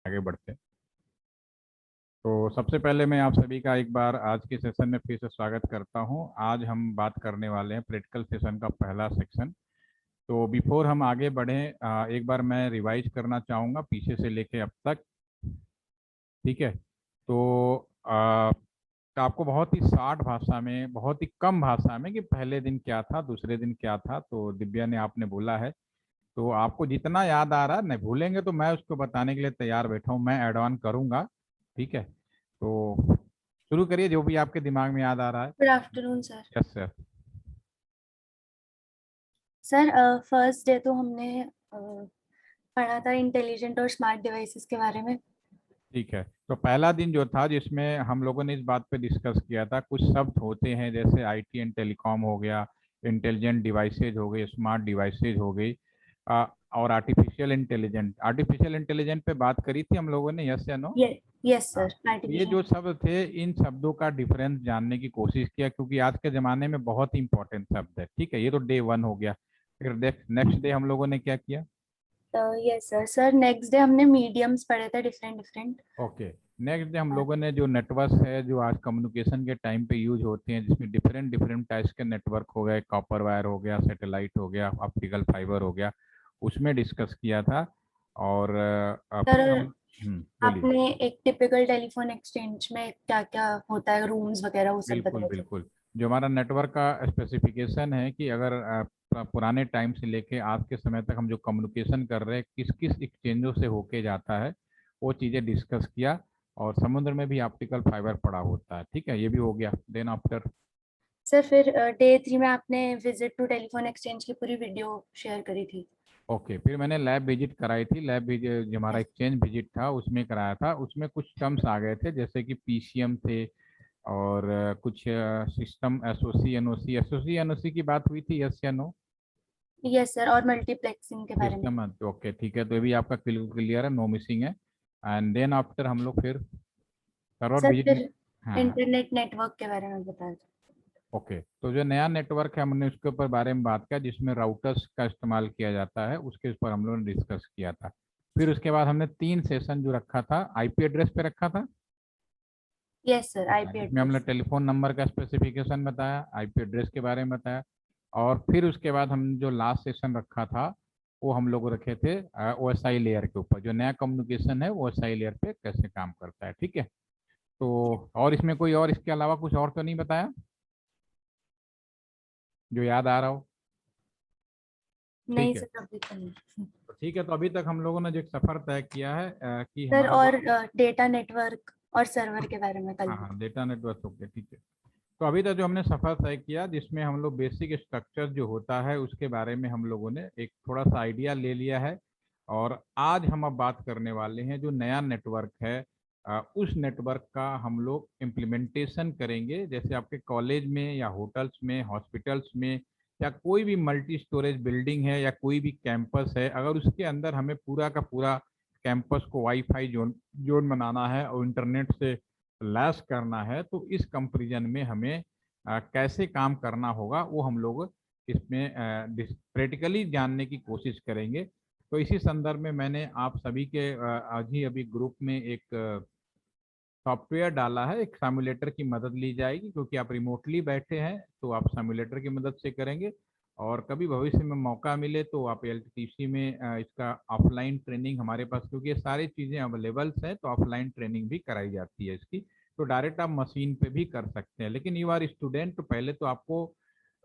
आगे बढ़ते हैं। तो सबसे पहले मैं आप सभी का एक बार आज के सेशन में फिर से स्वागत करता हूं। आज हम बात करने वाले हैं प्रैक्टिकल सेशन का पहला सेक्शन। तो बिफोर हम आगे बढ़ें, एक बार मैं रिवाइज करना चाहूँगा पीछे से लेके अब तक। ठीक है। तो आपको बहुत ही शार्ट भाषा में, बहुत ही कम भाषा में कि पहले दिन क्या था, दूसरे दिन क्या था, तो दिव्या ने आपने बोला है। तो आपको जितना याद आ रहा, नहीं भूलेंगे तो मैं उसको बताने के लिए तैयार बैठा हूँ, मैं ऐड ऑन करूँगा। ठीक है। तो शुरू करिए जो भी आपके दिमाग में याद आ रहा है। Good afternoon sir. Yes sir. Sir first day तो हमने पढ़ा था इंटेलिजेंट और स्मार्ट डिवाइसेस के बारे में। ठीक है। तो पहला दिन जो था जिसमें हम लोगों ने इस बात पे डिस्कस किया था, कुछ शब्द होते हैं जैसे आईटी एंड टेलीकॉम हो गया, इंटेलिजेंट डिवाइसेज हो गई, स्मार्ट डिवाइसेज हो गई, और आर्टिफिशियल इंटेलिजेंट पे बात करी थी हम लोगों ने, यस या नो? ये यस हाँ। सर, तो ये जो आर्टिफिशियल। शब्द थे, इन शब्दों का डिफरेंस जानने की कोशिश किया, क्योंकि आज के ज़माने में बहुत ही इंपॉर्टेंट शब्द है। ठीक है, ये तो डे वन हो गया। फिर नेक्स्ट डे हम लोगों ने क्या किया? Yes sir. Sir next day हमने मीडियम्स पढ़े थे, different different. Okay. Next day हम लोगों ने जो नेटवर्क है जो आज कम्युनिकेशन के टाइम पे यूज होते हैं, जिसमें डिफरेंट डिफरेंट टाइप्स के नेटवर्क हो गए, कॉपर वायर हो गया, सैटेलाइट हो गया, ऑप्टिकल फाइबर हो गया, उसमें डिस्कस किया था। और सर फिर हम बोलिए। आपने एक टिपिकल टेलीफोन एक्सचेंज में क्या क्या होता है, रूम्स वगैरह वो सब बिल्कुल बताए थे। बिल्कुल। जो हमारा नेटवर्क का स्पेसिफिकेशन है कि अगर पुराने टाइम से लेके आज के समय तक हम जो कम्युनिकेशन कर रहे हैं किस किस एक्सचेंजों से होके जाता है, वो चीज़ें डिस्कस किया। और समुद्र में भी ऑप्टिकल फाइबर पड़ा होता है। ठीक है, ये भी हो गया। देन आफ्टर सर फिर डे 3 में आपने विजिट टू टेलीफोन एक्सचेंज की पूरी वीडियो शेयर करी थी। ओके, फिर मैंने लैब विजिट कराई थी। लैब विजिट जो हमारा यस। एक्सचेंज विजिट था उसमें कराया था। उसमें कुछ टर्म्स आ गए थे जैसे कि पीसीएम थे, और कुछ system SOC NOC, SOC NOC की बात हुई थी, यस या नो? यस सर, और मल्टीप्लेक्सिंग के बारे में। सिस्टम, ओके ठीक है, तो ये भी आपका क्लियर है, नो मिसिंग है। एंड देन आफ्टर हम लोग फिर सर्वर सर विजिट फिर में। हाँ हाँ। इंटरनेट नेटवर्क के बारे में बताया था। ओके, तो जो नया नेटवर्क है हमने उसके ऊपर बारे में बात किया, जिसमें राउटर्स का इस्तेमाल किया जाता है, उसके ऊपर हम लोगों ने डिस्कस किया था। फिर उसके बाद हमने 3 सेशन जो रखा था आईपी एड्रेस पे रखा था। यस सर, हाँ, आईपी जिसमें हमने एड्रेस। टेलीफोन नंबर का स्पेसिफिकेशन बताया, आईपी एड्रेस के बारे में बताया। और फिर उसके बाद हम जो लास्ट सेशन रखा था वो हम लोग रखे थे ओएसआई लेयर के ऊपर, जो नया कम्युनिकेशन है वो ओएसआई लेयर पे कैसे काम करता है। ठीक है। तो और इसमें कोई और इसके अलावा कुछ और तो नहीं बताया जो याद आ रहा हो? नहीं ठीक है। सर, अभी तो नहीं। तो ठीक है, तो अभी तक हम लोगों ने जो एक सफर तय किया है कि सर हमारा जो। और डेटा नेटवर्क और सर्वर के बारे में कल। हाँ हाँ, डेटा नेटवर्क हो गया। ठीक है। तो अभी तक जो हमने सफर तय किया, जिसमें हम लोग बेसिक स्ट्रक्चर जो होता है उसके बारे में हम लोगों ने एक थोड़ा सा आइडिया ले लिया है। और आज हम अब बात करने वाले हैं जो नया नेटवर्क है, उस नेटवर्क का हम लोग इम्प्लीमेंटेशन करेंगे। जैसे आपके कॉलेज में या होटल्स में, हॉस्पिटल्स में, या कोई भी मल्टी स्टोरेज बिल्डिंग है या कोई भी कैंपस है, अगर उसके अंदर हमें पूरा का पूरा कैंपस को वाईफाई जोन जोन बनाना है और इंटरनेट से लैस करना है, तो इस कंपैरिजन में हमें कैसे काम करना होगा वो हम लोग इसमें प्रैक्टिकली जानने की कोशिश करेंगे। तो इसी संदर्भ में मैंने आप सभी के आज ही अभी ग्रुप में एक सॉफ्टवेयर डाला है। एक सिमुलेटर की मदद ली जाएगी, क्योंकि आप रिमोटली बैठे हैं तो आप सिमुलेटर की मदद से करेंगे। और कभी भविष्य में मौका मिले तो आप एलटीसी में इसका ऑफलाइन ट्रेनिंग हमारे पास, क्योंकि ये सारी चीज़ें अवेलेबल्स हैं, तो ऑफलाइन ट्रेनिंग भी कराई जाती है इसकी। तो डायरेक्ट आप मशीन पे भी कर सकते हैं, लेकिन यू आर स्टूडेंट तो पहले तो आपको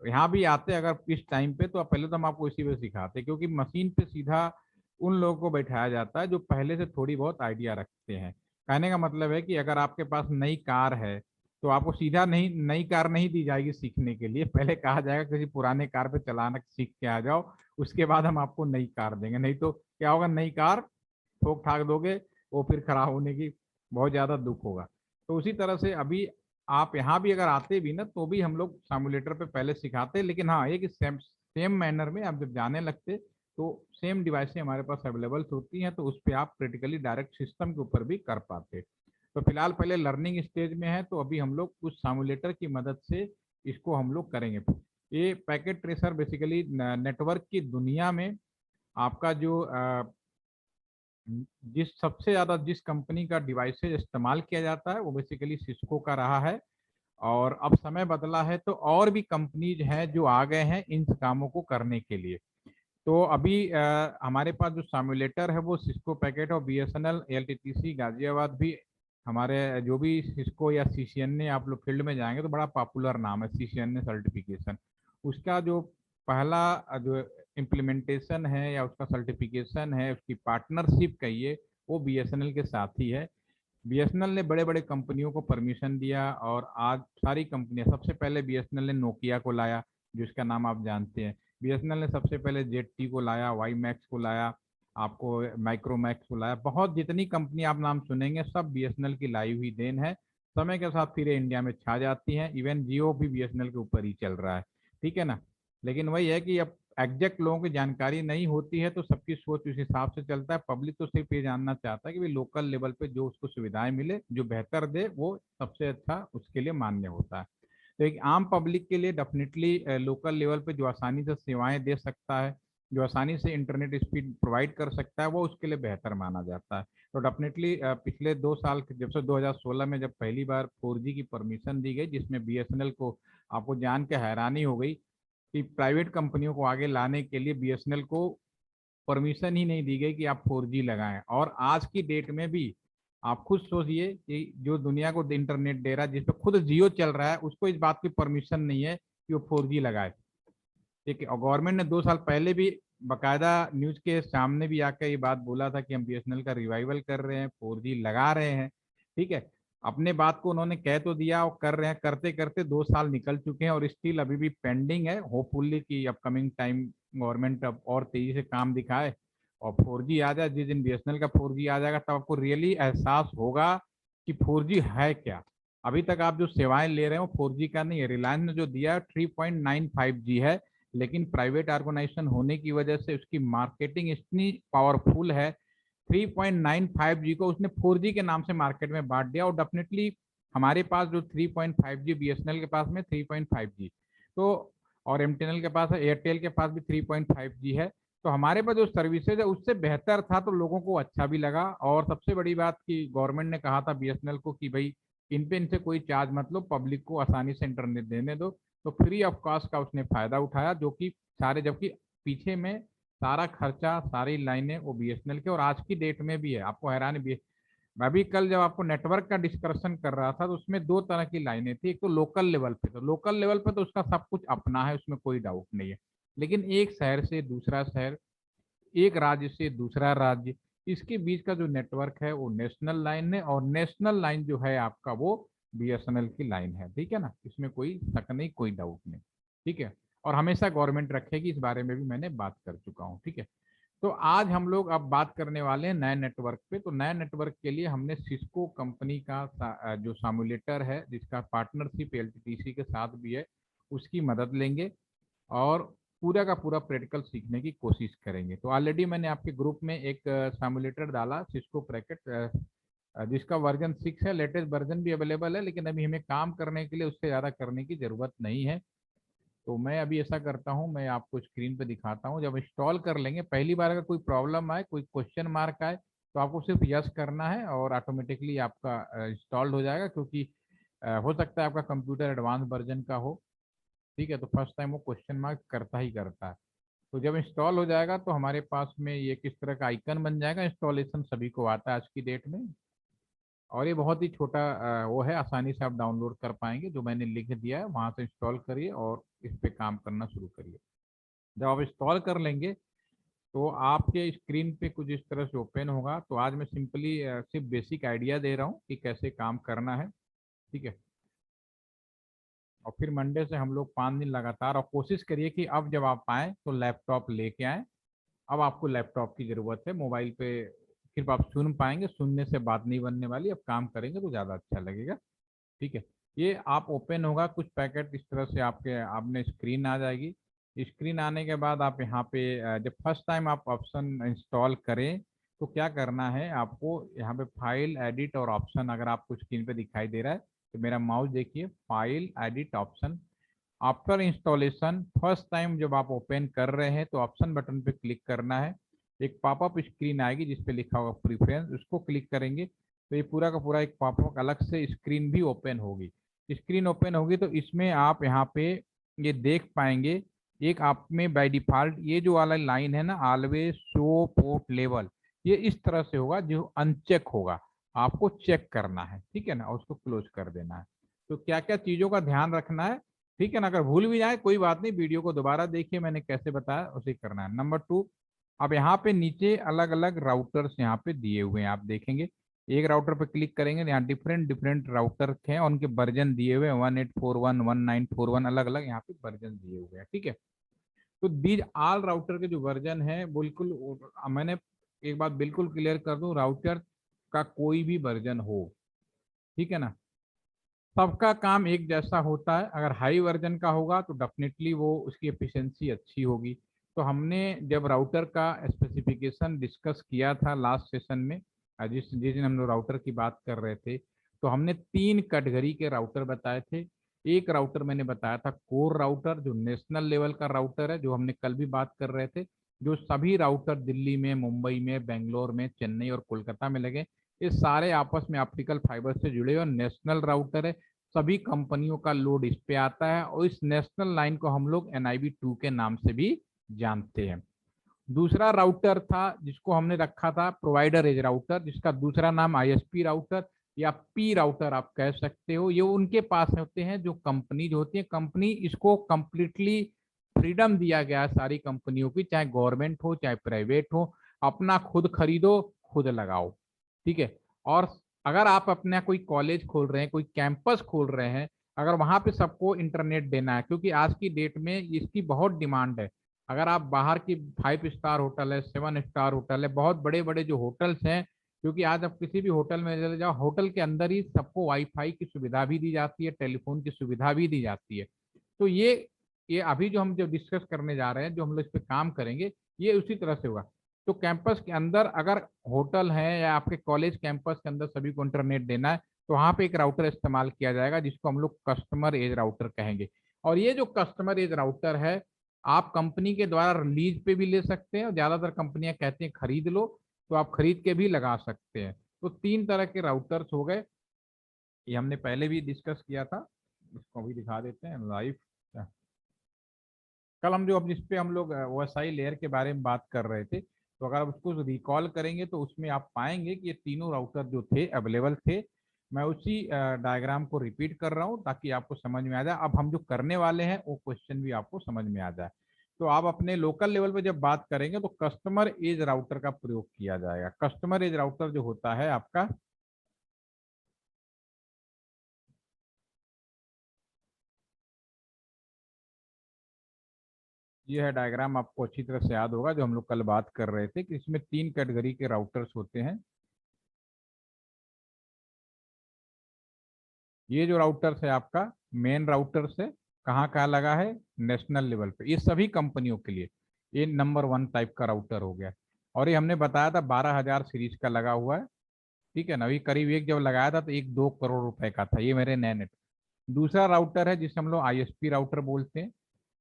यहाँ भी आते अगर इस टाइम पे, तो पहले तो हम आपको इसी पे सिखाते, क्योंकि मशीन पे सीधा उन लोगों को बैठाया जाता है जो पहले से थोड़ी बहुत आइडिया रखते हैं। कहने का मतलब है कि अगर आपके पास नई कार है तो आपको सीधा नहीं नई कार नहीं दी जाएगी सीखने के लिए, पहले कहा जाएगा किसी पुराने कार पे चलाना सीख के आ जाओ, उसके बाद हम आपको नई कार देंगे। नहीं तो क्या होगा, नई कार ठोक ठाक दोगे, वो फिर खराब होने की बहुत ज़्यादा दुख होगा। तो उसी तरह से अभी आप यहाँ भी अगर आते भी ना, तो भी हम लोग सिमुलेटर पे पहले सिखाते, लेकिन हाँ ये कि सेम सेम मैनर में आप जब जाने लगते तो सेम डिवाइसें हमारे पास अवेलेबल होती हैं, तो उस पर आप प्रैक्टिकली डायरेक्ट सिस्टम के ऊपर भी कर पाते। तो फिलहाल पहले लर्निंग स्टेज में है, तो अभी हम लोग कुछ सिमुलेटर की मदद से इसको हम लोग करेंगे। ये पैकेट ट्रेसर बेसिकली नेटवर्क की दुनिया में आपका जो जिस सबसे ज़्यादा जिस कंपनी का डिवाइसेज इस्तेमाल किया जाता है वो बेसिकली सिस्को का रहा है। और अब समय बदला है तो और भी कंपनीज हैं जो आ गए हैं इन कामों को करने के लिए। तो अभी हमारे पास जो साम्यूलेटर है वो सिस्को पैकेट और BSNL LTTC गाजियाबाद भी हमारे जो भी सिस्को या CCNA आप लोग फील्ड में जाएंगे तो बड़ा पॉपुलर नाम है CCNA सर्टिफिकेशन। उसका जो पहला जो इम्प्लीमेंटेशन है या उसका सर्टिफिकेशन है उसकी पार्टनरशिप कहिए वो BSNL के साथ ही है। BSNL ने बड़े बड़े कंपनियों को परमिशन दिया और आज सारी कंपनियां सबसे पहले BSNL ने नोकिया को लाया जिसका नाम आप जानते हैं। BSNL ने सबसे पहले ZT को लाया, वाई मैक्स को लाया, आपको माइक्रोमैक्स को लाया। बहुत जितनी कंपनी आप नाम सुनेंगे सब BSNL की लाई हुई देन है। समय के साथ फिर ये इंडिया में छा जाती हैं। इवन जियो भी BSNL के ऊपर ही चल रहा है, ठीक है ना। लेकिन वही है कि अब एग्जैक्ट लोगों की जानकारी नहीं होती है तो सबकी सोच उस हिसाब से चलता है। पब्लिक तो सिर्फ ये जानना चाहता है कि भाई लोकल लेवल पे जो उसको सुविधाएं मिले, जो बेहतर दे, वो सबसे अच्छा उसके लिए मान्य होता है। तो एक आम पब्लिक के लिए डेफिनेटली लोकल लेवल पे जो आसानी से सेवाएं दे सकता है, जो आसानी से इंटरनेट स्पीड प्रोवाइड कर सकता है, वो उसके लिए बेहतर माना जाता है। तो डेफिनेटली पिछले 2 साल जब से 2016 में जब पहली बार 4G की परमिशन दी गई जिसमें BSNL को, आपको जान के हैरानी हो गई कि प्राइवेट कंपनियों को आगे लाने के लिए BSNL को परमिशन ही नहीं दी गई कि आप 4G लगाएं। और आज की डेट में भी आप खुद सोचिए कि जो दुनिया को इंटरनेट दे रहा है, जिसपे खुद जियो चल रहा है, उसको इस बात की परमिशन नहीं है कि वो 4G लगाए। ठीक है, और गवर्नमेंट ने 2 साल पहले भी बकायदा न्यूज के सामने भी आकर ये बात बोला था कि हम BSNL का रिवाइवल कर रहे हैं, 4G लगा रहे हैं। ठीक है, अपने बात को उन्होंने कह तो दिया और कर रहे हैं, करते करते 2 साल निकल चुके हैं और स्टिल अभी भी पेंडिंग है। होपफुली कि अपकमिंग टाइम गवर्नमेंट अब और तेजी से काम दिखाए और 4G आ जाए। जिस दिन BSNL का 4G आ जाएगा तब आपको रियली एहसास होगा कि 4G है क्या। अभी तक आप जो सेवाएं ले रहे हो 4G का नहीं है। रिलायंस ने जो दिया 3.95G है, लेकिन प्राइवेट ऑर्गेनाइजेशन होने की वजह से उसकी मार्केटिंग इतनी पावरफुल है, 3.95G को उसने 4G के नाम से मार्केट में बांट दिया। और डेफिनेटली हमारे पास जो 3.5G BSNL के पास में 3.5G, तो और MTNL के पास है, एयरटेल के पास भी 3.5G है। तो हमारे पास जो सर्विसेज है उससे बेहतर था तो लोगों को अच्छा भी लगा। और सबसे बड़ी बात कि गवर्नमेंट ने कहा था BSNL को कि भाई इन पे इनसे कोई चार्ज मत लो, पब्लिक को आसानी से इंटरनेट देने दो। तो फ्री ऑफ कॉस्ट का उसने फायदा उठाया, जो कि सारे, जबकि पीछे में सारा खर्चा सारी लाइनें वो BSNL के और आज की डेट में भी है। आपको हैरानी भी है, मैं भी कल जब आपको नेटवर्क का डिस्कशन कर रहा था तो उसमें 2 तरह की लाइनें थी। एक तो लोकल लेवल पे, तो लोकल लेवल पे तो उसका सब कुछ अपना है, उसमें कोई डाउट नहीं है। लेकिन एक शहर से दूसरा शहर, एक राज्य से दूसरा राज्य, इसके बीच का जो नेटवर्क है वो नेशनल लाइन है। और नेशनल लाइन जो है आपका वो BSNL की लाइन है। ठीक है ना, इसमें कोई शक नहीं, कोई डाउट नहीं। ठीक है, और हमेशा गवर्नमेंट रखेगी, इस बारे में भी मैंने बात कर चुका हूँ। ठीक है, तो आज हम लोग अब बात करने वाले हैं नए नेटवर्क पे। तो नए नेटवर्क के लिए हमने सिस्को कंपनी का जो सामुलेटर है जिसका पार्टनरशिप LTTC के साथ भी है, उसकी मदद लेंगे और पूरा का पूरा प्रैक्टिकल सीखने की कोशिश करेंगे। तो ऑलरेडी मैंने आपके ग्रुप में एक सामुलेटर डाला सिस्को ब्रैकेट, जिसका वर्जन 6 है, लेटेस्ट वर्जन भी अवेलेबल है, लेकिन अभी हमें काम करने के लिए उससे ज़्यादा करने की ज़रूरत नहीं है। तो मैं अभी ऐसा करता हूँ, मैं आपको स्क्रीन पे दिखाता हूँ। जब इंस्टॉल कर लेंगे, पहली बार अगर कोई प्रॉब्लम आए, कोई क्वेश्चन मार्क आए, तो आपको सिर्फ यस करना है और ऑटोमेटिकली आपका इंस्टॉल्ड हो जाएगा। क्योंकि हो सकता है आपका कंप्यूटर एडवांस वर्जन का हो। ठीक है, तो फर्स्ट टाइम वो क्वेश्चन मार्क करता ही करता है। तो जब इंस्टॉल हो जाएगा तो हमारे पास में ये किस तरह का आइकन बन जाएगा। इंस्टॉलेशन सभी को आता है आज की डेट में, और ये बहुत ही छोटा वो है, आसानी से आप डाउनलोड कर पाएंगे। जो मैंने लिख दिया है वहाँ से इंस्टॉल करिए और इस पे काम करना शुरू करिए। जब आप इंस्टॉल कर लेंगे तो आपके स्क्रीन पे कुछ इस तरह से ओपन होगा। तो आज मैं सिंपली सिर्फ बेसिक आइडिया दे रहा हूँ कि कैसे काम करना है। ठीक है, और फिर मंडे से हम लोग 5 दिन लगातार, और कोशिश करिए कि अब जब आप आए तो लैपटॉप लेके आए। अब आपको लैपटॉप की ज़रूरत है, मोबाइल पे सिर्फ आप सुन पाएंगे, सुनने से बात नहीं बनने वाली। अब काम करेंगे तो ज़्यादा अच्छा लगेगा। ठीक है, ये आप ओपन होगा कुछ पैकेट इस तरह से आपके आपने स्क्रीन आ जाएगी। स्क्रीन आने के बाद आप यहाँ पे जब फर्स्ट टाइम आप ऑप्शन इंस्टॉल करें तो क्या करना है आपको, यहाँ पे फाइल एडिट और ऑप्शन, अगर आपको स्क्रीन पे दिखाई दे रहा है तो मेरा माउस देखिए, file edit option. After installation first time जब आप ओपन कर रहे हैं तो ऑप्शन बटन पे क्लिक करना है। एक पॉपअप स्क्रीन आएगी जिस पे लिखा होगा प्रीफरेंस, उसको क्लिक करेंगे तो ये पूरा का पूरा एक पॉपअप अलग से स्क्रीन भी ओपन होगी। स्क्रीन ओपन होगी तो इसमें आप यहाँ पे ये देख पाएंगे, एक आप में बाय डिफॉल्ट ये जो वाला लाइन है ना, ऑलवेज शो पोर्ट लेवल, ये इस तरह से होगा जो अनचेक होगा, आपको चेक करना है, ठीक है ना, और उसको क्लोज कर देना है। तो क्या क्या चीजों का ध्यान रखना है, ठीक है ना, अगर भूल भी जाए कोई बात नहीं, वीडियो को दोबारा देखिए, मैंने कैसे बताया उसे करना है। नंबर 2, अब यहाँ पे नीचे अलग अलग राउटर्स यहाँ पे दिए हुए हैं, आप देखेंगे एक राउटर पे क्लिक करेंगे, यहाँ डिफरेंट डिफरेंट राउटर हैं और उनके वर्जन दिए हुए हैं, 1841 1941 अलग अलग यहाँ पे वर्जन दिए हुए हैं, ठीक है। तो दीज ऑल राउटर के जो वर्जन है, बिल्कुल मैंने एक बात बिल्कुल क्लियर कर दूं, राउटर का कोई भी वर्जन हो, ठीक है ना, सबका काम एक जैसा होता है। अगर हाई वर्जन का होगा तो डेफिनेटली वो उसकी एफिशिएंसी अच्छी होगी। तो हमने जब राउटर का स्पेसिफिकेशन डिस्कस किया था लास्ट सेशन में, जिस जिस दिन हम लोग राउटर की बात कर रहे थे, तो हमने 3 कैटेगरी के राउटर बताए थे। एक राउटर मैंने बताया था कोर राउटर, जो नेशनल लेवल का राउटर है, जो हमने कल भी बात कर रहे थे, जो सभी राउटर दिल्ली में, मुंबई में, बेंगलोर में, चेन्नई और कोलकाता में लगे, ये सारे आपस में ऑप्टिकल फाइबर से जुड़े हुए नेशनल राउटर है। सभी कंपनियों का लोड इस पे आता है और इस नेशनल लाइन को हम लोग NIV2 के नाम से भी जानते हैं। दूसरा राउटर था जिसको हमने रखा था प्रोवाइडर एज राउटर, जिसका दूसरा नाम ISP राउटर या P राउटर आप कह सकते हो। ये उनके पास होते हैं जो कंपनी जो होती है, कंपनी इसको कंप्लीटली फ्रीडम दिया गया है सारी कंपनियों की, चाहे गवर्नमेंट हो चाहे प्राइवेट हो, अपना खुद खरीदो खुद लगाओ, ठीक है। और अगर आप अपना कोई कॉलेज खोल रहे हैं, कोई कैंपस खोल रहे हैं, अगर वहां पे सबको इंटरनेट देना है, क्योंकि आज की डेट में इसकी बहुत डिमांड है। अगर आप बाहर की 5 स्टार होटल है, 7 स्टार होटल है, बहुत बड़े बड़े जो होटल्स हैं, क्योंकि आज आप किसी भी होटल में चले जाओ, होटल के अंदर ही सबको वाईफाई की सुविधा भी दी जाती है, टेलीफोन की सुविधा भी दी जाती है। तो ये अभी जो हम जो डिस्कस करने जा रहे हैं, जो हम लोग इस पर काम करेंगे, ये उसी तरह से होगा। तो कैंपस के अंदर अगर होटल है या आपके कॉलेज कैंपस के अंदर सभी को इंटरनेट देना है, तो वहां पे एक राउटर इस्तेमाल किया जाएगा जिसको हम लोग कस्टमर एज राउटर कहेंगे। और ये जो कस्टमर एज राउटर है, आप कंपनी के द्वारा रिलीज पे भी ले सकते हैं, और ज्यादातर कंपनियां कहती हैं खरीद लो, तो आप खरीद के भी लगा सकते हैं। तो 3 तरह के राउटर्स हो गए, ये हमने पहले भी डिस्कस किया था, इसको भी दिखा देते हैं लाइव। कल हम जो अब जिस पे हम लोग OSI लेयर के बारे में बात कर रहे थे, तो अगर आप उसको रिकॉल करेंगे तो उसमें आप पाएंगे कि ये तीनों राउटर जो थे अवेलेबल थे। मैं उसी डायग्राम को रिपीट कर रहा हूँ ताकि आपको समझ में आ जाए। अब हम जो करने वाले हैं वो क्वेश्चन भी आपको समझ में आ जाए। तो आप अपने लोकल लेवल पे जब बात करेंगे तो कस्टमर एज राउटर का प्रयोग किया जाएगा। कस्टमर एज राउटर जो होता है आपका, ये है डायग्राम, आपको अच्छी तरह से याद होगा, जो हम लोग कल बात कर रहे थे कि इसमें 3 कैटेगरी के राउटर्स होते हैं। ये जो राउटर्स है आपका मेन राउटर्स है, कहाँ कहाँ लगा है, नेशनल लेवल पे, ये सभी कंपनियों के लिए ये नंबर 1 टाइप का राउटर हो गया। और ये हमने बताया था 12,000 सीरीज का लगा हुआ है, ठीक है ना, अभी करीब एक जब लगाया था तो 1-2 करोड़ रुपए का था, ये मेरे नए नेट। दूसरा राउटर है जिसे हम लोग ISP राउटर बोलते हैं,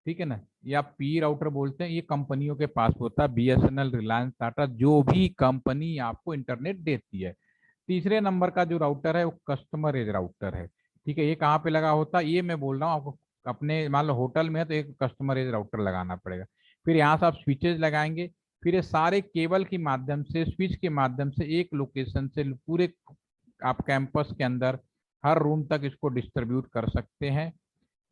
ठीक है ना, या P राउटर बोलते हैं, ये कंपनियों के पास होता है, BSNL, रिलायंस, टाटा, जो भी कंपनी आपको इंटरनेट देती है। तीसरे नंबर का जो राउटर है वो कस्टमर एज राउटर है, ठीक है। ये कहाँ पे लगा होता है, ये मैं बोल रहा हूँ आपको, अपने मान लो होटल में है तो एक कस्टमर एज राउटर लगाना पड़ेगा। फिर यहाँ से आप स्विचेज लगाएंगे, फिर ये सारे केबल के माध्यम से, स्विच के माध्यम से एक लोकेशन से पूरे आप कैंपस के अंदर हर रूम तक इसको डिस्ट्रीब्यूट कर सकते हैं,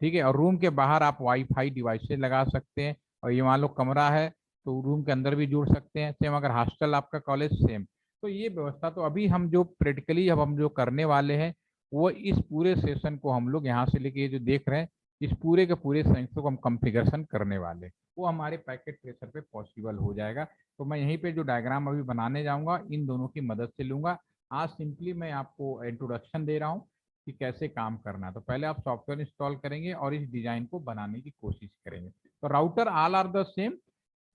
ठीक है। और रूम के बाहर आप वाईफाई डिवाइसेस लगा सकते हैं, और ये मान लो कमरा है तो रूम के अंदर भी जुड़ सकते हैं, सेम अगर हॉस्टल आपका कॉलेज सेम। तो ये व्यवस्था, तो अभी हम जो प्रैक्टिकली अब हम जो करने वाले हैं, वो इस पूरे सेशन को हम लोग यहाँ से लेके ये जो देख रहे हैं, इस पूरे के पूरे सेंसर को हम कॉन्फ़िगरेशन करने वाले हैं, वो हमारे पैकेट ट्रेसर पे पॉसिबल हो जाएगा। तो मैं यहीं पे जो डायग्राम अभी बनाने जाऊंगा इन दोनों की मदद से लूंगा। आज सिंपली मैं आपको इंट्रोडक्शन दे रहा हूँ कि कैसे काम करना है। तो पहले आप सॉफ्टवेयर इंस्टॉल करेंगे और इस डिजाइन को बनाने की कोशिश करेंगे। तो router all are the same,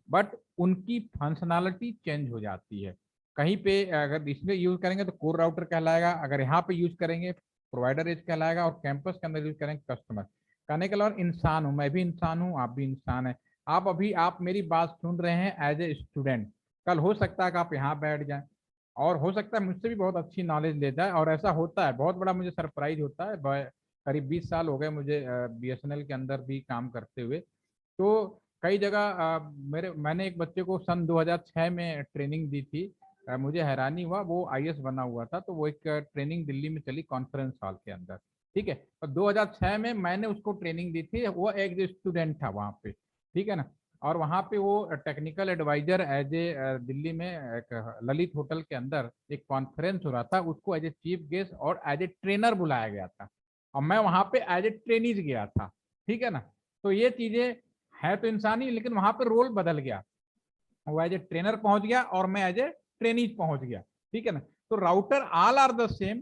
but उनकी फंक्शनैलिटी चेंज हो जाती है। कहीं पे अगर इसमें यूज करेंगे तो कोर राउटर कहलाएगा, अगर यहाँ पे यूज करेंगे प्रोवाइडर एज कहलाएगा, और कैंपस के अंदर यूज करेंगे कस्टमर। कहने के लिए इंसान हूँ, मैं भी इंसान हूँ, आप भी इंसान है। आप अभी आप मेरी बात सुन रहे हैं एज ए स्टूडेंट, कल हो सकता है कि आप यहाँ बैठ जाएं, और हो सकता है मुझसे भी बहुत अच्छी नॉलेज ले जाए, और ऐसा होता है। बहुत बड़ा मुझे सरप्राइज होता है। करीब 20 साल हो गए मुझे बीएसएनएल के अंदर भी काम करते हुए। तो कई जगह मैंने एक बच्चे को सन 2006 में ट्रेनिंग दी थी। मुझे हैरानी हुआ, वो आईएएस बना हुआ था। तो वो एक ट्रेनिंग दिल्ली में चली कॉन्फ्रेंस हॉल के अंदर, ठीक है। और 2006 में मैंने उसको ट्रेनिंग दी थी, वो एक स्टूडेंट था वहाँ पे, ठीक है ना। और वहाँ पे वो technical advisor as a, Delhi में एक ललित होटल के अंदर एक कॉन्फ्रेंस हो रहा था, उसको एज ए चीफ गेस्ट और एज ए ट्रेनर बुलाया गया था, और मैं वहाँ पे एज ए ट्रेनीज गया था, ठीक है ना। तो ये चीजें है तो इंसानी, लेकिन वहां पे रोल बदल गया। वो एज ए ट्रेनर पहुंच गया और मैं एज ए ट्रेनीज पहुंच गया, ठीक है ना। तो router all are the same,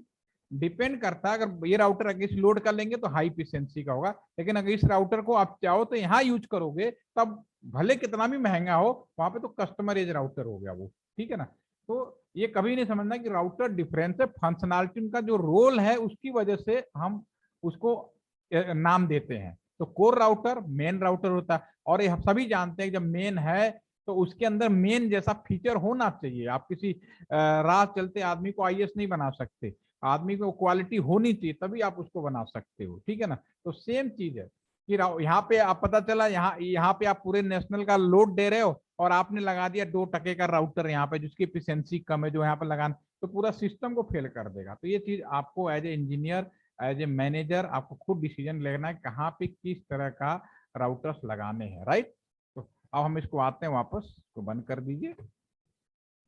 depend करता है। अगर ये राउटर अगर लोड कर लेंगे तो हाई एफिशिएंसी का होगा, लेकिन अगर इस राउटर को आप चाहो तो यहाँ यूज करोगे, तब भले कितना भी महंगा हो, वहां पे तो कस्टमर एज राउटर हो गया वो, ठीक है ना। तो ये कभी नहीं समझना कि राउटर डिफरेंस है, फंक्शनलिटी का जो रोल है उसकी वजह से हम उसको नाम देते हैं। तो कोर राउटर मेन राउटर होता है, और ये हम सभी जानते हैं कि जब मेन है तो उसके अंदर मेन जैसा फीचर होना चाहिए। आप किसी राह चलते आदमी को आईएएस नहीं बना सकते, आदमी को क्वालिटी होनी चाहिए तभी आप उसको बना सकते हो, ठीक है ना। तो सेम चीज है कि यहाँ पे आप पता चला, यहाँ पे आप पूरे नेशनल का लोड दे रहे हो और आपने लगा दिया 2% का राउटर यहाँ पे जिसकी एफिशिएंसी कम है, जो यहाँ पे लगाना, तो पूरा सिस्टम को फेल कर देगा। तो ये चीज आपको as a engineer, as a manager आपको खुद डिसीजन लेना है कहाँ पे किस तरह का राउटर्स लगाने हैं, राइट। तो अब हम इसको आते हैं वापस, तो बंद कर दीजिए।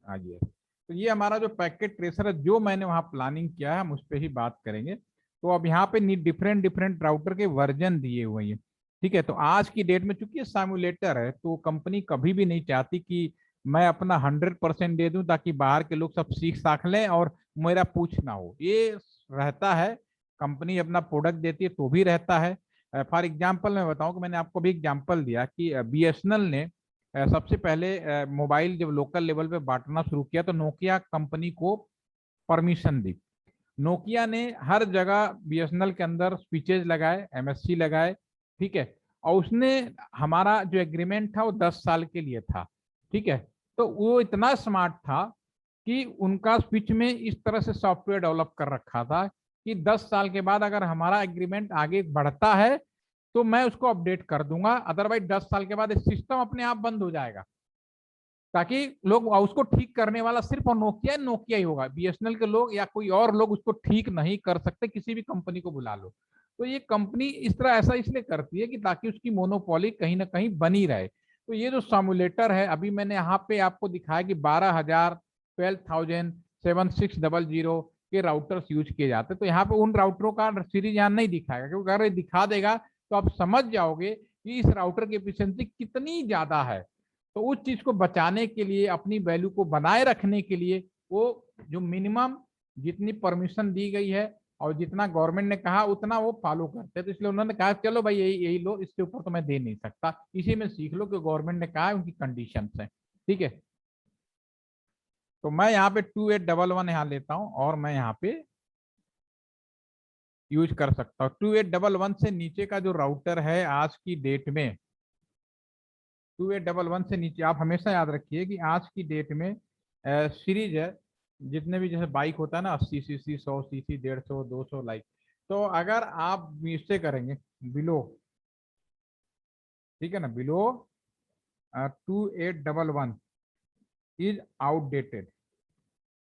आइए, तो ये हमारा जो पैकेट ट्रेसर है जो मैंने वहां प्लानिंग किया है, हम उस पर ही बात करेंगे। तो अब यहाँ पे डिफरेंट डिफरेंट राउटर के वर्जन दिए हुए हैं, ठीक है। तो आज की डेट में चूंकि सिमुलेटर है, तो कंपनी कभी भी नहीं चाहती कि मैं अपना 100% दे दूं ताकि बाहर के लोग सब सीख साख लें और मेरा पूछ ना हो। ये रहता है, कंपनी अपना प्रोडक्ट देती है तो भी रहता है। फॉर एग्जाम्पल मैं बताऊं कि मैंने आपको भी एग्जाम्पल दिया कि बीएसएनएल ने सबसे पहले मोबाइल जब लोकल लेवल पे बांटना शुरू किया तो नोकिया कंपनी को परमिशन दी। नोकिया ने हर जगह बीएसएनएल के अंदर स्विचेज लगाए, एमएससी लगाए, ठीक है। और उसने, हमारा जो एग्रीमेंट था वो 10 साल के लिए था, ठीक है। तो वो इतना स्मार्ट था कि उनका स्विच में इस तरह से सॉफ्टवेयर डेवलप कर रखा था कि 10 साल के बाद अगर हमारा एग्रीमेंट आगे बढ़ता है तो मैं उसको अपडेट कर दूंगा, अदरवाइज 10 साल के बाद सिस्टम अपने आप बंद हो जाएगा। ताकि लोग उसको ठीक करने वाला सिर्फ नोकिया नोकिया ही होगा, बीएसएनएल के लोग या कोई और लोग उसको ठीक नहीं कर सकते, किसी भी कंपनी को बुला लो। तो ये कंपनी इस तरह ऐसा इसलिए करती है कि ताकि उसकी मोनोपोली कहीं ना कहीं बनी रहे। तो ये जो सिमुलेटर है, अभी मैंने यहाँ पे आपको दिखाया कि 12,000 12,7600 के राउटर्स यूज किए जाते हैं। तो यहाँ पे उन राउटरों का सीरीज यहाँ नहीं दिखाएगा, क्योंकि अगर दिखा देगा तो आप समझ जाओगे कि इस राउटर की एफिशिएंसी कितनी ज्यादा है। तो उस चीज को बचाने के लिए, अपनी वैल्यू को बनाए रखने के लिए, वो जो मिनिमम जितनी परमिशन दी गई है और जितना गवर्नमेंट ने कहा उतना वो फॉलो करते हैं। तो इसलिए उन्होंने कहा चलो भाई यही यही लो, इससे ऊपर तो मैं दे नहीं सकता, इसी में सीख लो कि गवर्नमेंट ने कहा है, उनकी कंडीशन है, ठीक है। तो मैं यहाँ पे 2811 यहाँ लेता हूँ और मैं यहाँ पे यूज कर सकता हूँ। 2811 से नीचे का जो राउटर है आज की डेट में, 2811 से नीचे आप हमेशा याद रखिए कि आज की डेट में सीरीज है, जितने भी जैसे बाइक होता है ना, 80 सीसी, 100 सीसी, 150, 200 लाइक। तो अगर आप इससे करेंगे बिलो, ठीक है ना, बिलो 2811 इज आउटडेटेड।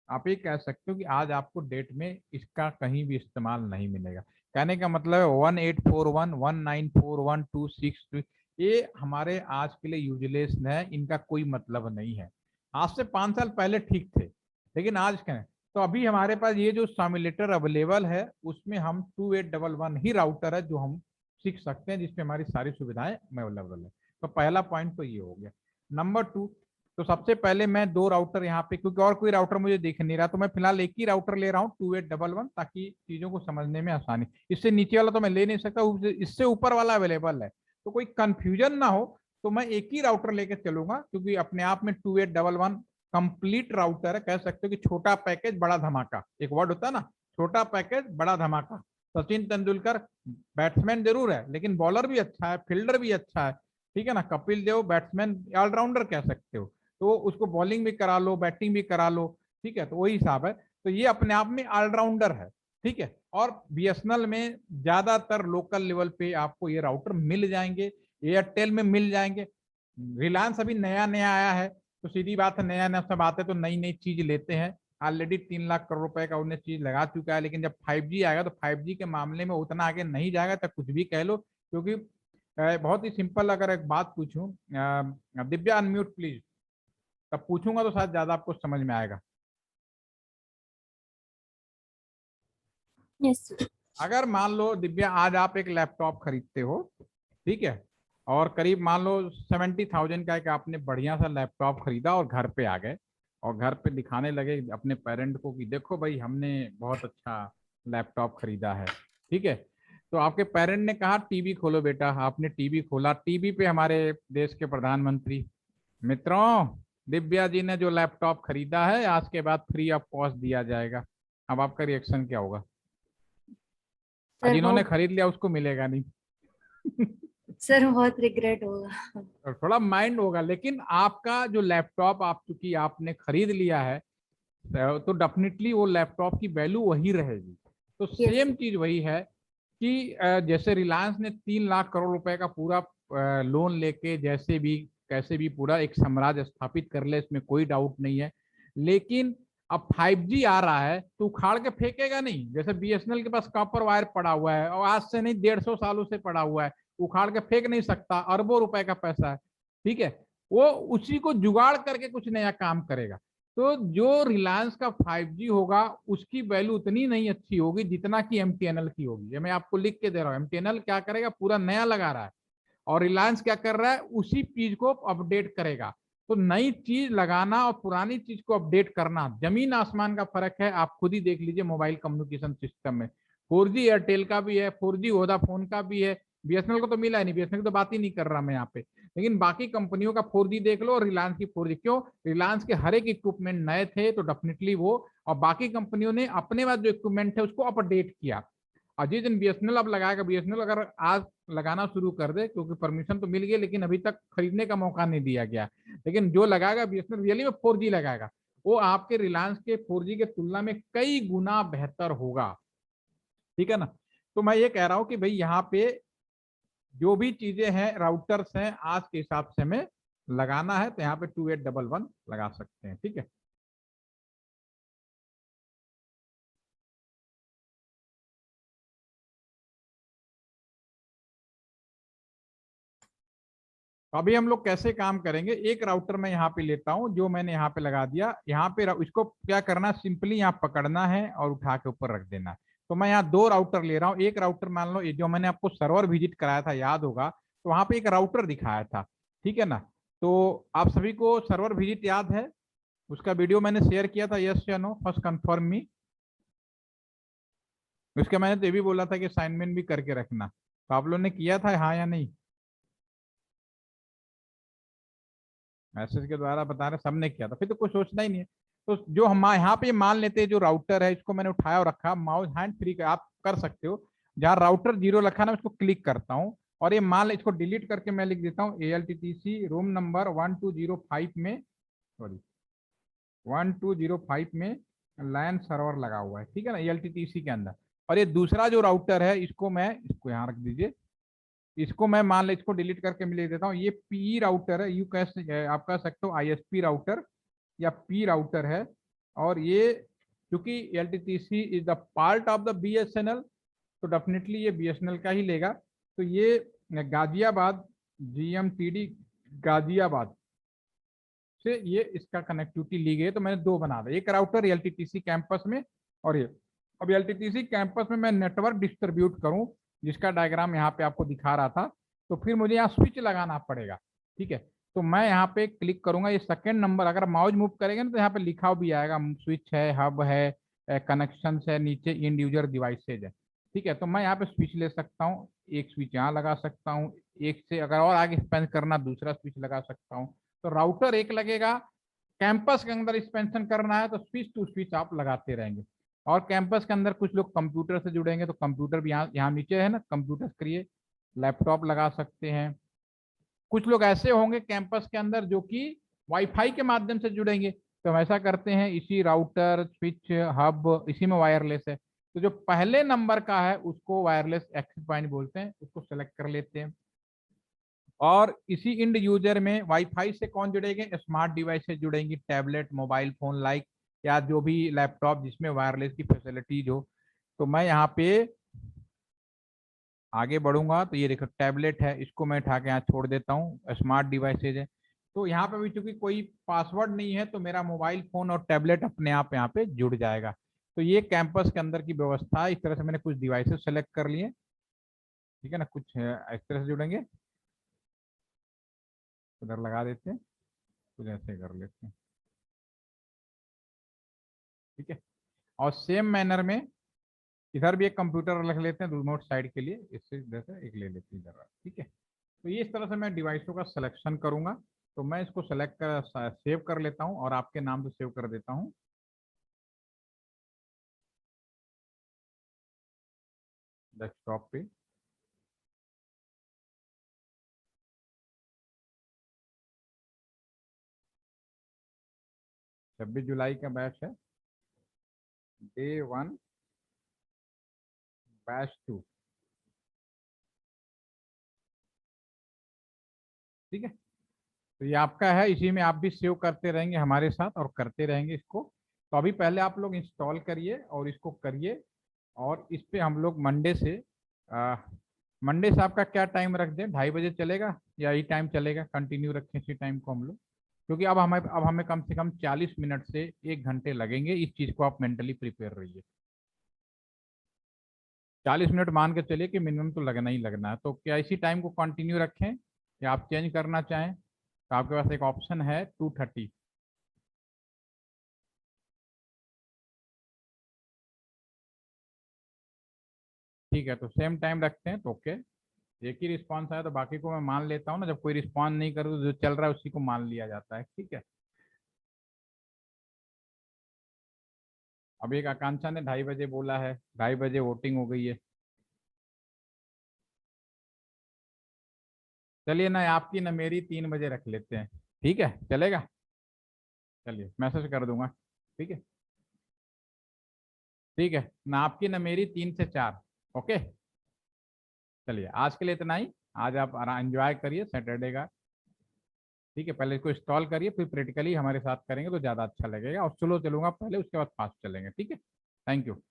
आप ये कह सकते हो कि आज आपको डेट में इसका कहीं भी इस्तेमाल नहीं मिलेगा। कहने का मतलब है 1841, 1941, 262 ये हमारे आज के लिए यूजलेस है, इनका कोई मतलब नहीं है। आज से 5 साल पहले ठीक थे, लेकिन आज क्या है। तो अभी हमारे पास ये जो सिमुलेटर अवेलेबल है उसमें हम 2811 ही राउटर है जो हम सीख सकते हैं, जिसमें हमारी सारी सुविधाएं अवेलेबल है। तो पहला पॉइंट तो ये हो गया। नंबर 2, तो सबसे पहले मैं 2 राउटर यहाँ पे, क्योंकि और कोई राउटर मुझे दिख नहीं रहा, तो मैं फिलहाल एक ही राउटर ले रहा हूँ 2811, ताकि चीजों को समझने में आसानी। इससे नीचे वाला तो मैं ले नहीं सकता, इससे ऊपर वाला अवेलेबल है, तो कोई कंफ्यूजन ना हो। तो मैं एक ही राउटर लेकर चलूंगा, क्योंकि अपने आप में 2811 कंप्लीट राउटर है। कह सकते हो कि छोटा पैकेज बड़ा धमाका, एक वर्ड होता है ना, छोटा पैकेज बड़ा धमाका। सचिन तेंदुलकर बैट्समैन जरूर है, लेकिन बॉलर भी अच्छा है, फील्डर भी अच्छा है, ठीक है ना। कपिल देव बैट्समैन ऑलराउंडर कह सकते हो। तो उसको बॉलिंग भी करा लो, बैटिंग भी करा लो, ठीक है। तो वही हिसाब है। तो ये अपने आप में ऑलराउंडर है, ठीक है। और बीएसएनएल में ज्यादातर लोकल लेवल पे आपको ये राउटर मिल जाएंगे, एयरटेल में मिल जाएंगे। रिलायंस अभी नया नया आया है, तो सीधी बात है, नया नया सब आते तो नई नई चीज लेते हैं। ऑलरेडी 3 लाख करोड़ रुपए का उन्हें चीज लगा चुका है, लेकिन जब 5G आएगा तो 5G के मामले में उतना आगे नहीं जाएगा, तो कुछ भी कह लो। क्योंकि बहुत ही सिंपल अगर एक बात पूछूं, दिव्या अनम्यूट प्लीज, तब पूछूंगा तो शायद ज्यादा आपको समझ में आएगा। यस। अगर मान लो दिव्या आज आप एक लैपटॉप खरीदते हो, ठीक है, और करीब मान लो 70,000 का एक आपने बढ़िया सा लैपटॉप खरीदा और घर पे आ गए और घर पे दिखाने लगे अपने पेरेंट को कि देखो भाई हमने बहुत अच्छा लैपटॉप खरीदा है, ठीक है। तो आपके पेरेंट ने कहा टीवी खोलो बेटा, आपने टीवी खोला, टीवी पे हमारे देश के प्रधानमंत्री, मित्रों दिव्या जी ने जो लैपटॉप खरीदा है आज के बाद फ्री ऑफ कॉस्ट दिया जाएगा। अब आपका रिएक्शन क्या होगा? सर वो जिन्होंने खरीद लिया उसको मिलेगा नहीं। सर बहुत रिग्रेट होगा। और थोड़ा माइंड होगा, लेकिन आपका जो लैपटॉप आप चूंकि आपने खरीद लिया है, तो डेफिनेटली वो लैपटॉप की वैल्यू वही रहेगी। तो यस। सेम चीज वही है कि जैसे रिलायंस ने 3 लाख करोड़ रुपए का पूरा लोन लेके जैसे भी कैसे भी पूरा एक साम्राज्य स्थापित कर ले, इसमें कोई डाउट नहीं है। लेकिन अब 5G आ रहा है तो उखाड़ के फेंकेगा नहीं। जैसे बीएसएनएल के पास कॉपर वायर पड़ा हुआ है और आज से नहीं 150 सालों से पड़ा हुआ है, उखाड़ के फेंक नहीं सकता, अरबों रुपए का पैसा है, ठीक है। वो उसी को जुगाड़ करके कुछ नया काम करेगा। तो जो रिलायंस का 5G होगा उसकी वैल्यू उतनी नहीं अच्छी होगी जितना कि एमटीएनएल की होगी। ये मैं आपको लिख के दे रहा हूँ। एमटीएनएल क्या करेगा, पूरा नया लगा रहा है, और रिलायंस क्या कर रहा है, उसी चीज को अपडेट करेगा। तो नई चीज लगाना और पुरानी चीज को अपडेट करना जमीन आसमान का फर्क है। आप खुद ही देख लीजिए मोबाइल कम्युनिकेशन सिस्टम में 4G एयरटेल का भी है, 4G वोडाफोन का भी है, बीएसएनएल को तो मिला है नहीं, बीएसएनएल की तो बात ही नहीं कर रहा मैं यहाँ पे। लेकिन बाकी कंपनियों का 4G देख लो और रिलायंस की 4G, क्यों? रिलायंस के हर एक इक्विपमेंट नए थे तो डेफिनेटली वो, और बाकी कंपनियों ने अपने पास जो इक्विपमेंट है उसको अपडेट किया। और जिस दिन बीएसएनएल अब लगाएगा, बीएसएनएल अगर आज लगाना शुरू कर दे, क्योंकि परमिशन तो मिल गई लेकिन अभी तक खरीदने का मौका नहीं दिया गया, लेकिन जो लगाएगा बीएसएनएल रियली में 4G लगाएगा, वो आपके रिलायंस के 4G के तुलना में कई गुना बेहतर होगा, ठीक है ना। तो मैं ये कह रहा हूं कि भाई यहाँ पे जो भी चीजें हैं राउटर्स हैं आज के हिसाब से हमें लगाना है, तो यहाँ पे 2811 लगा सकते हैं, ठीक है। तो अभी हम लोग कैसे काम करेंगे, एक राउटर मैं यहाँ पे लेता हूँ जो मैंने यहाँ पे लगा दिया। यहाँ पे इसको क्या करना, सिंपली यहाँ पकड़ना है और उठा के ऊपर रख देना है। तो मैं यहाँ 2 राउटर ले रहा हूँ। एक राउटर मान लो ये जो मैंने आपको सर्वर विजिट कराया था, याद होगा, तो वहां पे एक राउटर दिखाया था, ठीक है ना। तो आप सभी को सर्वर विजिट याद है? उसका वीडियो मैंने शेयर किया था, यस या नो, फर्स्ट कंफर्म मी। उसके मैंने तो ये भी बोला था कि असाइनमेंट भी करके रखना, तो आप लोगों ने किया था हाँ या नहीं? मैसेज के द्वारा बता रहे सबने किया था, फिर तो कुछ सोचना ही नहीं है। तो जो हम यहाँ पे मान लेते हैं, जो राउटर है इसको मैंने उठाया और रखा, माउस हैंड फ्री का आप कर सकते हो। जहाँ राउटर 0 रखा ना, उसको क्लिक करता हूँ और ये मान इसको डिलीट करके मैं लिख देता हूँ ALTTC रूम नंबर 1205 में, सॉरी 1205 में लैन सर्वर लगा हुआ है, ठीक है ना, ALTTC के अंदर। और ये दूसरा जो राउटर है इसको मैं, इसको यहाँ रख दीजिए, इसको मैं मान ले, इसको डिलीट करके मैं लिख देता हूँ, ये पी राउटर है, यू कह आप कह सकते हो ISP राउटर या पी राउटर है। और ये क्योंकि LTTC is the part of the BSNL, तो डेफिनेटली ये BSNL का ही लेगा। तो ये गाजियाबाद GMTD गाजियाबाद से ये इसका कनेक्टिविटी ली गई है। तो मैंने 2 बना दिया, एक राउटर LTTC कैंपस में और ये। अब LTTC कैंपस में मैं नेटवर्क डिस्ट्रीब्यूट करूं, जिसका डायग्राम यहाँ पे आपको दिखा रहा था, तो फिर मुझे यहाँ स्विच लगाना पड़ेगा, ठीक है। तो मैं यहाँ पे क्लिक करूंगा, ये सेकंड नंबर, अगर माउस मूव करेंगे ना तो यहाँ पे लिखा भी आएगा, स्विच है, हब है, कनेक्शन है, नीचे इंड यूजर डिवाइसेज है, ठीक है। तो मैं यहाँ पे स्विच ले सकता हूँ, एक स्विच यहाँ लगा सकता हूँ, एक से अगर और आगे एक्सपेंड करना दूसरा स्विच लगा सकता हूँ। तो राउटर एक लगेगा, कैंपस के अंदर एक्सपेंशन करना है तो स्विच टू स्विच आप लगाते रहेंगे। और कैंपस के अंदर कुछ लोग कंप्यूटर से जुड़ेंगे तो कंप्यूटर भी यहाँ नीचे है ना, कंप्यूटर के लिए लैपटॉप लगा सकते हैं। कुछ लोग ऐसे होंगे कैंपस के अंदर जो कि वाईफाई के माध्यम से जुड़ेंगे। तो हम ऐसा करते हैं, इसी राउटर स्विच हब इसी में वायरलेस है, तो जो पहले नंबर का है उसको वायरलेस एक्सेस पॉइंट बोलते हैं, उसको सेलेक्ट कर लेते हैं। और इसी इंड यूजर में वाईफाई से कौन जुड़ेंगे, स्मार्ट डिवाइस से जुड़ेंगी, टैबलेट मोबाइल फोन लाइक, या जो भी लैपटॉप जिसमें वायरलेस की फैसिलिटीज हो। तो मैं यहाँ पे आगे बढ़ूंगा, तो ये देखो टैबलेट है, इसको मैं उठा के यहाँ छोड़ देता हूँ, स्मार्ट डिवाइसेज है। तो यहाँ पे भी चूंकि कोई पासवर्ड नहीं है, तो मेरा मोबाइल फोन और टैबलेट अपने आप यहाँ पे जुड़ जाएगा। तो ये कैंपस के अंदर की व्यवस्था है। इस तरह से मैंने कुछ डिवाइसेस सेलेक्ट कर लिए, ठीक है ना, कुछ इस तरह से जुड़ेंगे, उधर लगा देते हैं, कुछ ऐसे कर लेते हैं, ठीक है। और सेम मैनर में इधर भी एक कंप्यूटर रख लेते हैं रिमोट साइड के लिए, इससे इधर से एक ले लेते हैं इधर, ठीक है। तो ये इस तरह से मैं डिवाइसों का सिलेक्शन करूंगा। तो मैं इसको सेलेक्ट कर सेव कर लेता हूं, और आपके नाम से सेव कर देता हूं डेस्कटॉप पे। 26 जुलाई का बैच है, Day 1 बैच 2, ठीक है। तो ये आपका है, इसी में आप भी सेव करते रहेंगे हमारे साथ और करते रहेंगे इसको। तो अभी पहले आप लोग इंस्टॉल करिए और इसको करिए, और इस पे हम लोग मंडे से आपका क्या टाइम रख दें, 2:30 बजे चलेगा या यही टाइम चलेगा, कंटिन्यू रखें इसी टाइम को हम लोग, क्योंकि अब हमें कम से कम 40 मिनट से 1 घंटे लगेंगे, इस चीज़ को आप मेंटली प्रिपेयर रहिए। 40 मिनट मान के चलिए कि मिनिमम तो लगना ही लगना है। तो क्या इसी टाइम को कंटिन्यू रखें या आप चेंज करना चाहें, तो आपके पास एक ऑप्शन है 2:30, ठीक है। तो सेम टाइम रखते हैं, तो ओके। एक ही रिस्पॉन्स आया तो बाकी को मैं मान लेता हूँ ना, जब कोई रिस्पॉन्स नहीं करूँ तो जो चल रहा है उसी को मान लिया जाता है, ठीक है। अब एक आकांक्षा ने 2:30 बजे बोला है, 2:30 बजे वोटिंग हो गई है। चलिए ना आपकी ना मेरी 3 बजे रख लेते हैं, ठीक है, चलेगा। चलिए मैसेज कर दूंगा, ठीक है। ठीक है, ना आपकी ना मेरी 3 से 4, ओके। चलिए आज के लिए इतना ही। आज आप एंजॉय करिए सैटरडे का, ठीक है। पहले इसको इंस्टॉल करिए, फिर प्रैक्टिकली हमारे साथ करेंगे तो ज़्यादा अच्छा लगेगा, और स्लो चलूंगा पहले, उसके बाद फास्ट चलेंगे, ठीक है। Thank you.